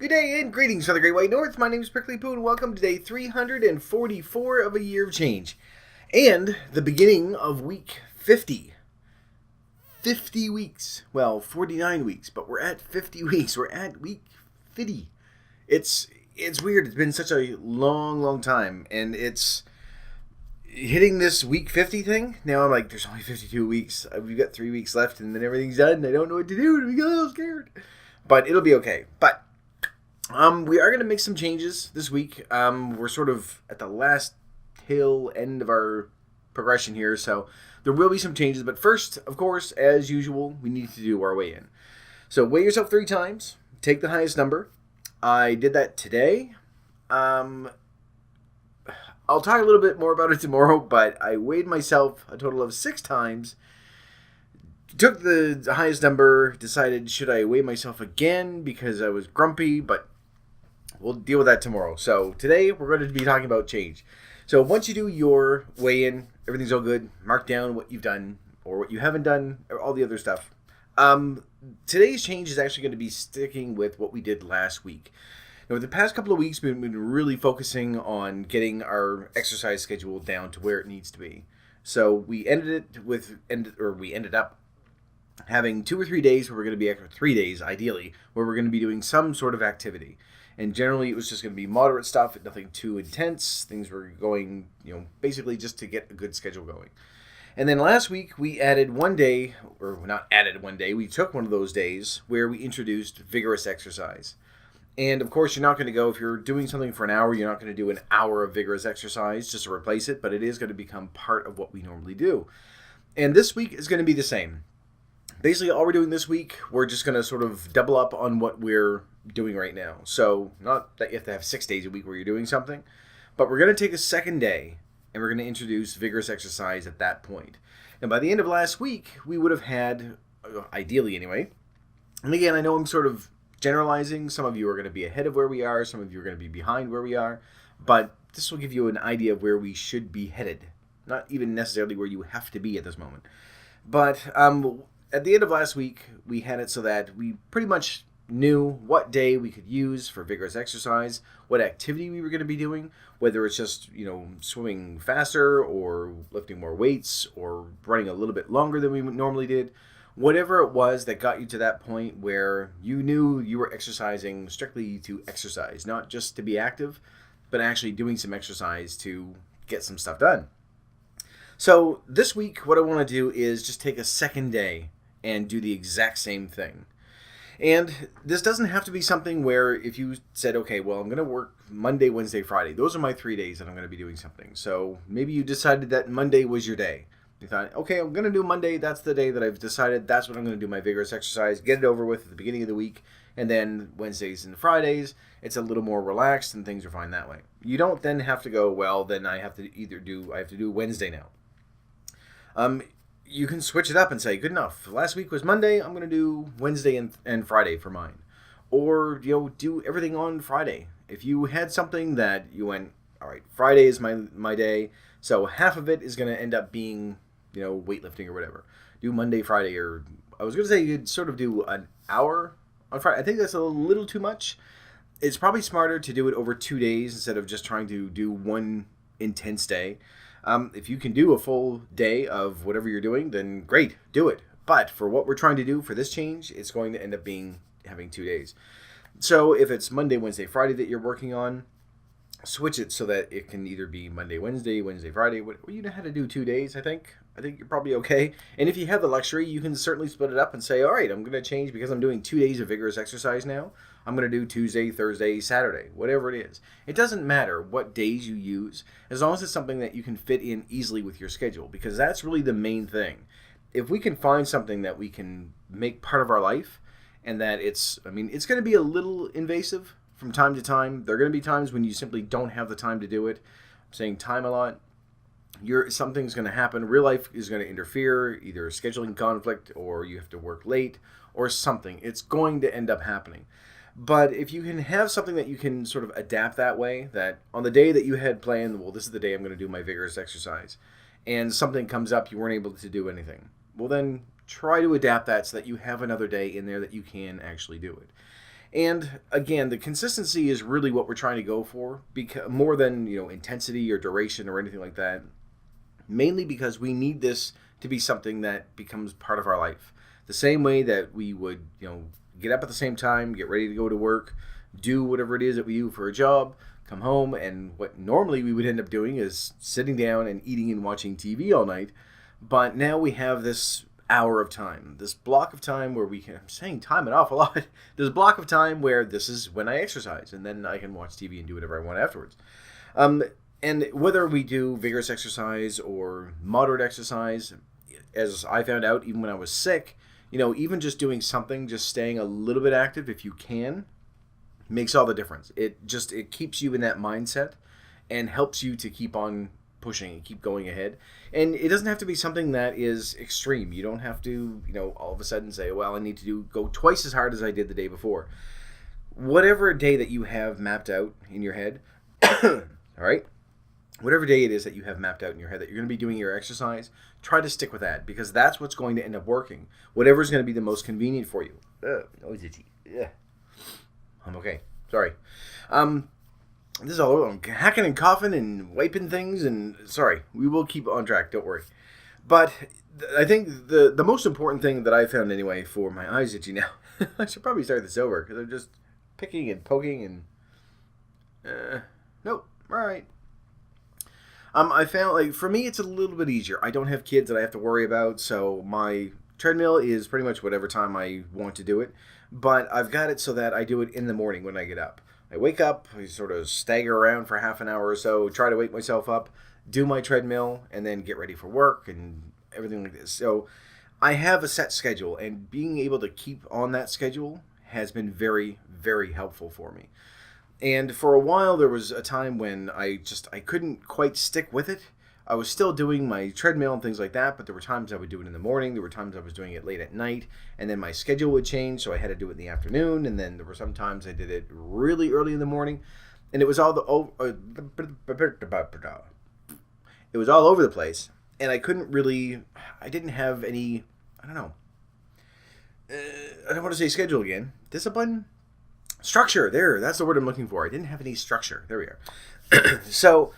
Good day and greetings from the Great White North. My name is Prickly Poo and welcome to day 344 of a year of change. And the beginning of week 50. 50 weeks. Well, 49 weeks, but we're at 50 weeks. We're at week 50. It's weird. It's been such a long time. And it's hitting this week 50 thing. Now I'm like, there's only 52 weeks. We've got 3 weeks left and then everything's done. I don't know what to do. I'm a little scared. But it'll be okay. But we are going to make some changes this week. We're sort of at the last tail end of our progression here, so there will be some changes. But first, of course, as usual, we need to do our weigh-in. So weigh yourself 3 times. Take the highest number. I did that today. I'll talk a little bit more about it tomorrow, but I weighed myself a total of 6 times. Took the highest number, decided should I weigh myself again because I was grumpy, but we'll deal with that tomorrow. So today we're going to be talking about change. So once you do your weigh-in, everything's all good. Mark down what you've done or what you haven't done, or all the other stuff. Today's change is actually going to be sticking with what we did last week. Now, the past couple of weeks, we've been really focusing on getting our exercise schedule down to where it needs to be. So we ended up having 2 or 3 days where we're going to be, 3 days ideally, where we're going to be doing some sort of activity. And generally, it was just going to be moderate stuff, nothing too intense. Things were going, basically just to get a good schedule going. And then last week, we added one day, or not added one day, we took one of those days where we introduced vigorous exercise. And of course, you're not going to go, if you're doing something for an hour, you're not going to do an hour of vigorous exercise just to replace it, but it is going to become part of what we normally do. And this week is going to be the same. Basically, all we're doing this week, we're just going to sort of double up on what we're doing right now. So, not that you have to have 6 days a week where you're doing something, but we're going to take a second day, and we're going to introduce vigorous exercise at that point. And by the end of last week, we would have had, ideally anyway, and again, I know I'm sort of generalizing. Some of you are going to be ahead of where we are, some of you are going to be behind where we are, but this will give you an idea of where we should be headed. Not even necessarily where you have to be at this moment. But at the end of last week, we had it so that we pretty much knew what day we could use for vigorous exercise, what activity we were going to be doing, whether it's just, swimming faster or lifting more weights or running a little bit longer than we normally did. Whatever it was that got you to that point where you knew you were exercising strictly to exercise, not just to be active, but actually doing some exercise to get some stuff done. So this week, what I want to do is just take a second day and do the exact same thing. And this doesn't have to be something where if you said, okay, well, I'm going to work Monday, Wednesday, Friday. Those are my 3 days that I'm going to be doing something. So maybe you decided that Monday was your day. You thought, okay, I'm going to do Monday. That's the day that I've decided. That's what I'm going to do my vigorous exercise. Get it over with at the beginning of the week. And then Wednesdays and Fridays, it's a little more relaxed and things are fine that way. You don't then have to go, well, then I have to do Wednesday now. You can switch it up and say, good enough. Last week was Monday. I'm going to do Wednesday and Friday for mine. Or, do everything on Friday. If you had something that you went, all right, Friday is my day. So half of it is going to end up being, weightlifting or whatever. Do Monday, Friday, or I was going to say you'd sort of do an hour on Friday. I think that's a little too much. It's probably smarter to do it over 2 days instead of just trying to do one intense day. If you can do a full day of whatever you're doing, then great, do it. But for what we're trying to do for this change, it's going to end up having 2 days. So if it's Monday, Wednesday, Friday that you're working on, switch it so that it can either be Monday, Wednesday, Friday. You know how to do 2 days, I think. I think you're probably okay. And if you have the luxury, you can certainly split it up and say, all right, I'm going to change because I'm doing 2 days of vigorous exercise now. I'm going to do Tuesday, Thursday, Saturday, whatever it is. It doesn't matter what days you use, as long as it's something that you can fit in easily with your schedule, because that's really the main thing. If we can find something that we can make part of our life, and that it's going to be a little invasive from time to time. There are going to be times when you simply don't have the time to do it. I'm saying time a lot. Something's going to happen. Real life is going to interfere, either a scheduling conflict or you have to work late or something. It's going to end up happening. But if you can have something that you can sort of adapt that way, that on the day that you had planned, well, this is the day I'm going to do my vigorous exercise, and something comes up, you weren't able to do anything. Well, then try to adapt that so that you have another day in there that you can actually do it. And again, the consistency is really what we're trying to go for, because more than intensity or duration or anything like that. Mainly because we need this to be something that becomes part of our life. The same way that we would, get up at the same time, get ready to go to work, do whatever it is that we do for a job, come home, and what normally we would end up doing is sitting down and eating and watching TV all night. But now we have this hour of time, this block of time where we can, I'm saying time an awful lot, this block of time where this is when I exercise, and then I can watch TV and do whatever I want afterwards. And whether we do vigorous exercise or moderate exercise, as I found out even when I was sick, even just doing something, just staying a little bit active if you can, makes all the difference. It keeps you in that mindset and helps you to keep on pushing and keep going ahead. And it doesn't have to be something that is extreme. You don't have to, all of a sudden say, well, I need to go twice as hard as I did the day before. Whatever day that you have mapped out in your head, all right? Whatever day it is that you have mapped out in your head that you're going to be doing your exercise, try to stick with that, because that's what's going to end up working. Whatever is going to be the most convenient for you. I'm okay. Sorry. This is all over. I'm hacking and coughing and wiping things, and sorry. We will keep on track. Don't worry. But I think the most important thing that I found anyway for my eyes itchy now, I should probably start this over because I'm just picking and poking and nope. All right. I found, like, for me, it's a little bit easier. I don't have kids that I have to worry about, so my treadmill is pretty much whatever time I want to do it. But I've got it so that I do it in the morning when I get up. I wake up, I sort of stagger around for half an hour or so, try to wake myself up, do my treadmill, and then get ready for work and everything like this. So I have a set schedule, and being able to keep on that schedule has been very, very helpful for me. And for a while, there was a time when I couldn't quite stick with it. I was still doing my treadmill and things like that, but there were times I would do it in the morning. There were times I was doing it late at night, and then my schedule would change, so I had to do it in the afternoon. And then there were some times I did it really early in the morning, and it was all it was all over the place. And I didn't have any, I don't know. I don't want to say schedule again. Discipline. Structure, that's the word I'm looking for. I didn't have any structure. There we are. So,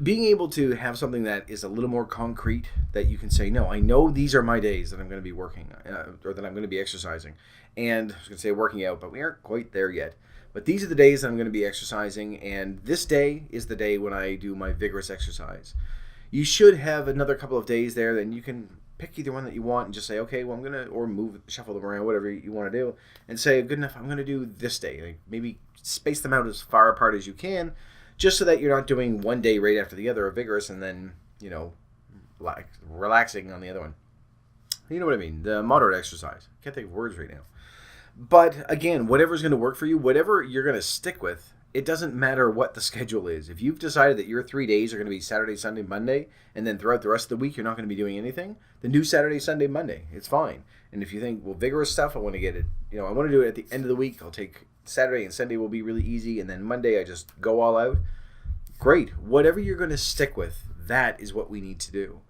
being able to have something that is a little more concrete, that you can say, no, I know these are my days that I'm going to be working, or that I'm going to be exercising. And I was going to say working out, but we aren't quite there yet. But these are the days that I'm going to be exercising, and this day is the day when I do my vigorous exercise. You should have another couple of days there, then you can pick either one that you want and just say, okay, well, I'm going to, or shuffle them around, whatever you want to do, and say, good enough, I'm going to do this day. Like, maybe space them out as far apart as you can, just so that you're not doing one day right after the other of vigorous and then, like relaxing on the other one. You know what I mean? The moderate exercise. Can't think of words right now. But again, whatever's going to work for you, whatever you're going to stick with, it doesn't matter what the schedule is. If you've decided that your 3 days are going to be Saturday, Sunday, Monday, and then throughout the rest of the week you're not going to be doing anything, then do Saturday, Sunday, Monday. It's fine. And if you think, well, vigorous stuff, I want to get it, I want to do it at the end of the week. I'll take Saturday and Sunday will be really easy, and then Monday I just go all out. Great. Whatever you're going to stick with, that is what we need to do.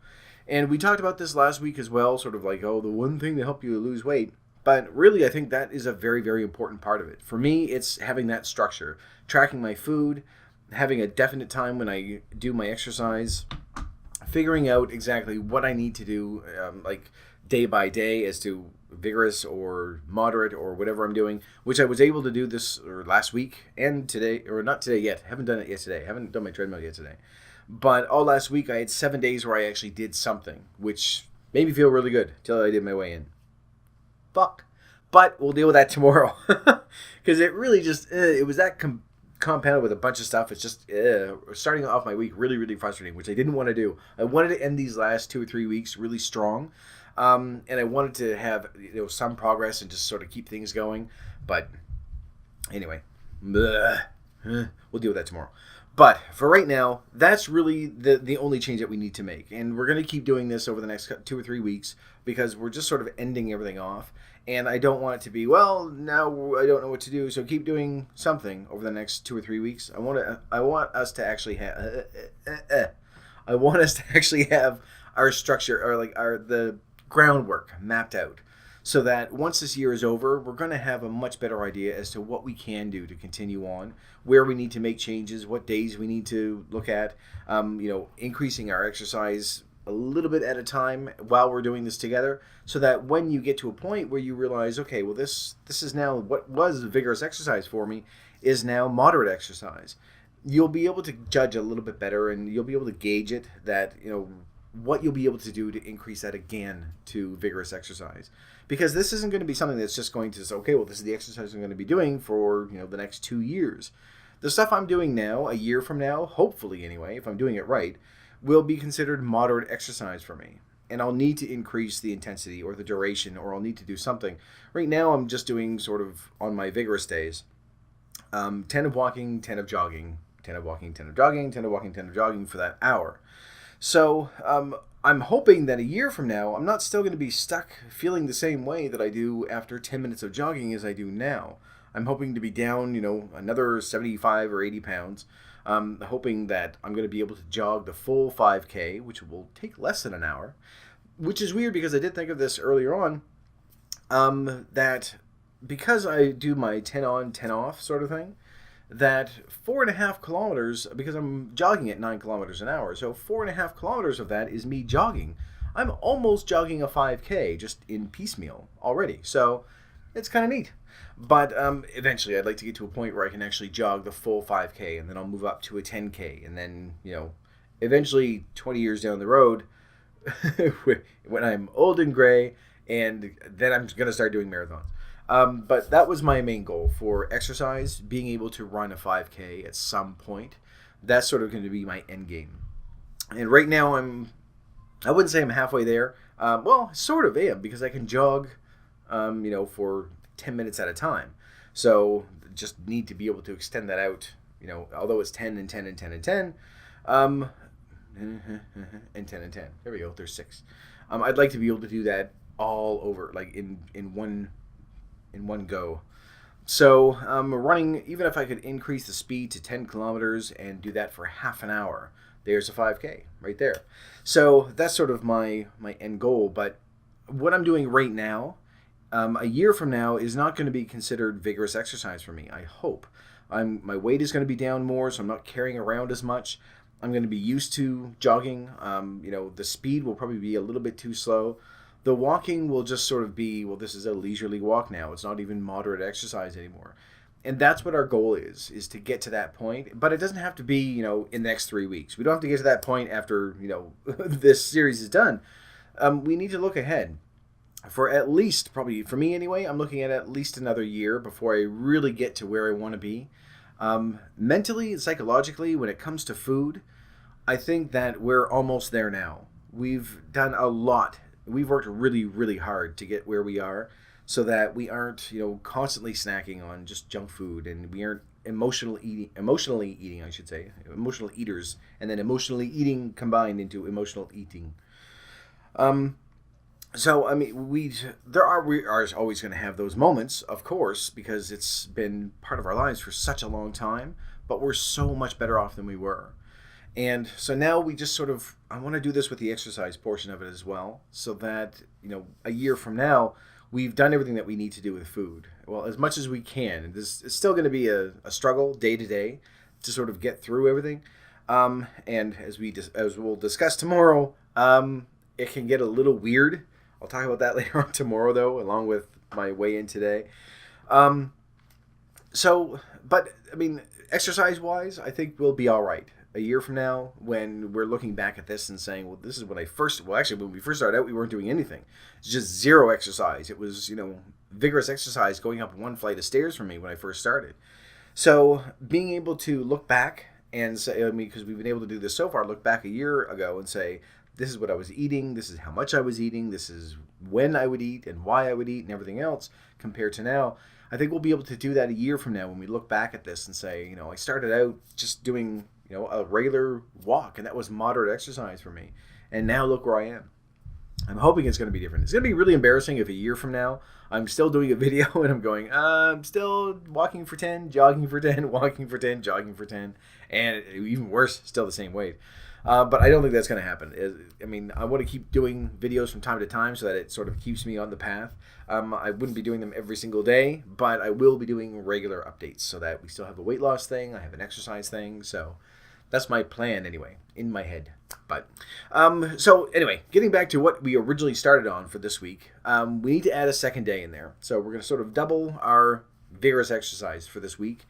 And we talked about this last week as well, sort of like, the one thing to help you lose weight. But really, I think that is a very, very important part of it. For me, it's having that structure, tracking my food, having a definite time when I do my exercise, figuring out exactly what I need to do, like day by day as to vigorous or moderate or whatever I'm doing, which I was able to do this last week and today, or not today yet. Haven't done it yet today. Haven't done my treadmill yet today. But all last week, I had 7 days where I actually did something, which made me feel really good till I did my way in. Fuck. But we'll deal with that tomorrow. Because it really just, it was that compounded with a bunch of stuff. It's just, starting off my week really, really frustrating, which I didn't want to do. I wanted to end these last 2 or 3 weeks really strong. And I wanted to have, some progress and just sort of keep things going. But anyway, we'll deal with that tomorrow. But for right now, that's really the only change that we need to make. And we're going to keep doing this over the next 2 or 3 weeks because we're just sort of ending everything off. And I don't want it to be, well, now I don't know what to do, so keep doing something over the next 2 or 3 weeks. I want us to actually have our structure, or like the groundwork mapped out. so that once this year is over, we're going to have a much better idea as to what we can do to continue on, where we need to make changes, what days we need to look at, increasing our exercise a little bit at a time while we're doing this together, so that when you get to a point where you realize, okay, well, this is now what was vigorous exercise for me is now moderate exercise. You'll be able to judge a little bit better, and you'll be able to gauge it, that what you'll be able to do to increase that again to vigorous exercise. Because this isn't going to be something that's just going to say, okay, well, this is the exercise I'm going to be doing for the next 2 years. The stuff I'm doing now, a year from now, hopefully anyway, if I'm doing it right, will be considered moderate exercise for me. And I'll need to increase the intensity or the duration, or I'll need to do something. Right now, I'm just doing sort of on my vigorous days, 10 of walking, 10 of jogging, 10 of walking, 10 of jogging, 10 of walking, 10 of jogging for that hour. So I'm hoping that a year from now, I'm not still going to be stuck feeling the same way that I do after 10 minutes of jogging as I do now. I'm hoping to be down, another 75 or 80 pounds. Hoping that I'm going to be able to jog the full 5K, which will take less than an hour, which is weird because I did think of this earlier on, that because I do my 10 on, 10 off sort of thing, that 4.5 kilometers, because I'm jogging at 9 kilometers an hour, so 4.5 kilometers of that is me jogging. I'm almost jogging a 5K just in piecemeal already, so it's kind of neat. But eventually I'd like to get to a point where I can actually jog the full 5K, and then I'll move up to a 10K, and then, eventually 20 years down the road, when I'm old and gray, and then I'm going to start doing marathons. But that was my main goal for exercise, being able to run a 5K at some point. That's sort of going to be my end game. And right now I wouldn't say I'm halfway there. Well, sort of am, because I can jog, for 10 minutes at a time. So just need to be able to extend that out, although it's 10 and 10 and 10 and 10, and 10 and 10. There we go. There's 6. I'd like to be able to do that all over, like in one go. So running, even if I could increase the speed to 10 kilometers and do that for half an hour, there's a 5K right there. So that's sort of my end goal. But what I'm doing right now, a year from now, is not going to be considered vigorous exercise for me, I hope. My weight is going to be down more, so I'm not carrying around as much. I'm going to be used to jogging. The speed will probably be a little bit too slow. The walking will just sort of be, well, this is a leisurely walk now. It's not even moderate exercise anymore. And that's what our goal is to get to that point. But it doesn't have to be, in the next 3 weeks. We don't have to get to that point after, this series is done. We need to look ahead. For at least, probably for me anyway, I'm looking at least another year before I really get to where I want to be. Mentally and psychologically, when it comes to food, I think that we're almost there now. We've done a lot. We've worked really, really hard to get where we are, so that we aren't, constantly snacking on just junk food, and we aren't emotional eating, emotional eaters, and then emotionally eating combined into emotional eating. So, I mean, we are always going to have those moments, of course, because it's been part of our lives for such a long time, but we're so much better off than we were. And so now we just sort of, I want to do this with the exercise portion of it as well, so that, a year from now, we've done everything that we need to do with food. Well, as much as we can. It's still going to be a struggle day to day to sort of get through everything. And as we'll discuss tomorrow, it can get a little weird. I'll talk about that later on tomorrow, though, along with my weigh-in today. But, I mean, exercise-wise, I think we'll be all right. A year from now, when we're looking back at this and saying, well, this is when when we first started out, we weren't doing anything. It's just zero exercise. It was, vigorous exercise going up one flight of stairs for me when I first started. So being able to look back and say, because we've been able to do this so far, look back a year ago and say, this is what I was eating, this is how much I was eating, this is when I would eat and why I would eat and everything else compared to now. I think we'll be able to do that a year from now when we look back at this and say, I started out just doing, a regular walk, and that was moderate exercise for me. And now look where I am. I'm hoping it's going to be different. It's going to be really embarrassing if a year from now I'm still doing a video and I'm going, I'm still walking for 10, jogging for 10, walking for 10, jogging for 10, and even worse, still the same weight. But I don't think that's going to happen. I mean, I want to keep doing videos from time to time so that it sort of keeps me on the path. I wouldn't be doing them every single day, but I will be doing regular updates so that we still have a weight loss thing. I have an exercise thing. So that's my plan anyway, in my head. But so anyway, getting back to what we originally started on for this week, we need to add a second day in there. So we're going to sort of double our vigorous exercise for this week.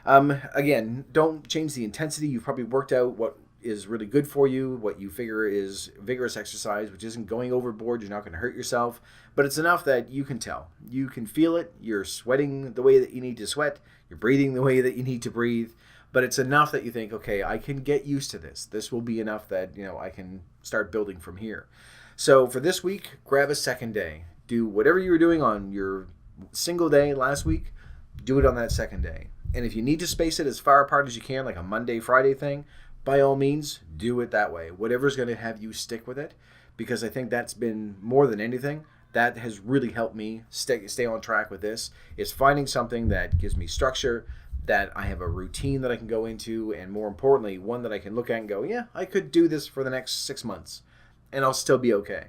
Again, don't change the intensity. You've probably worked out what is really good for you, what you figure is vigorous exercise, which isn't going overboard. You're not going to hurt yourself, but it's enough that you can tell. You can feel it. You're sweating the way that you need to sweat. You're breathing the way that you need to breathe. But it's enough that you think, okay, I can get used to this. This will be enough that, I can start building from here. So for this week, grab a second day. Do whatever you were doing on your single day last week, do it on that second day. And if you need to space it as far apart as you can, like a Monday, Friday thing, by all means, do it that way. Whatever's going to have you stick with it, because I think that's been more than anything. That has really helped me stay on track with this. Is finding something that gives me structure, that I have a routine that I can go into, and more importantly, one that I can look at and go, yeah, I could do this for the next 6 months, and I'll still be okay.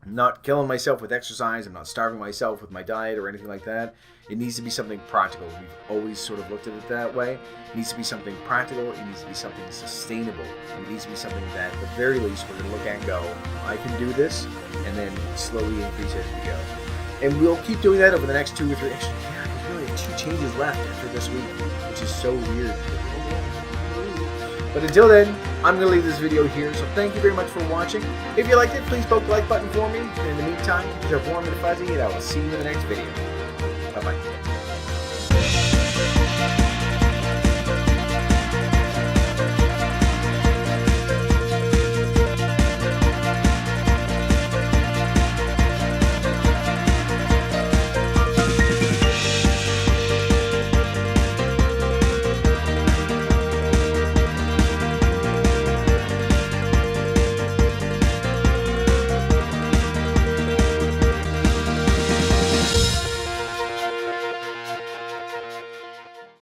I'm not killing myself with exercise. I'm not starving myself with my diet or anything like that. It needs to be something practical. We've always sort of looked at it that way. It needs to be something practical. It needs to be something sustainable. It needs to be something that, at the very least, we're going to look at and go, I can do this, and then slowly increase it as we go. And we'll keep doing that over the next 2 or 3. Actually, yeah, there's really 2 changes left after this week, which is so weird. But until then, I'm going to leave this video here, so thank you very much for watching. If you liked it, please poke the like button for me. And in the meantime, keep yourself warm and fuzzy, and I will see you in the next video.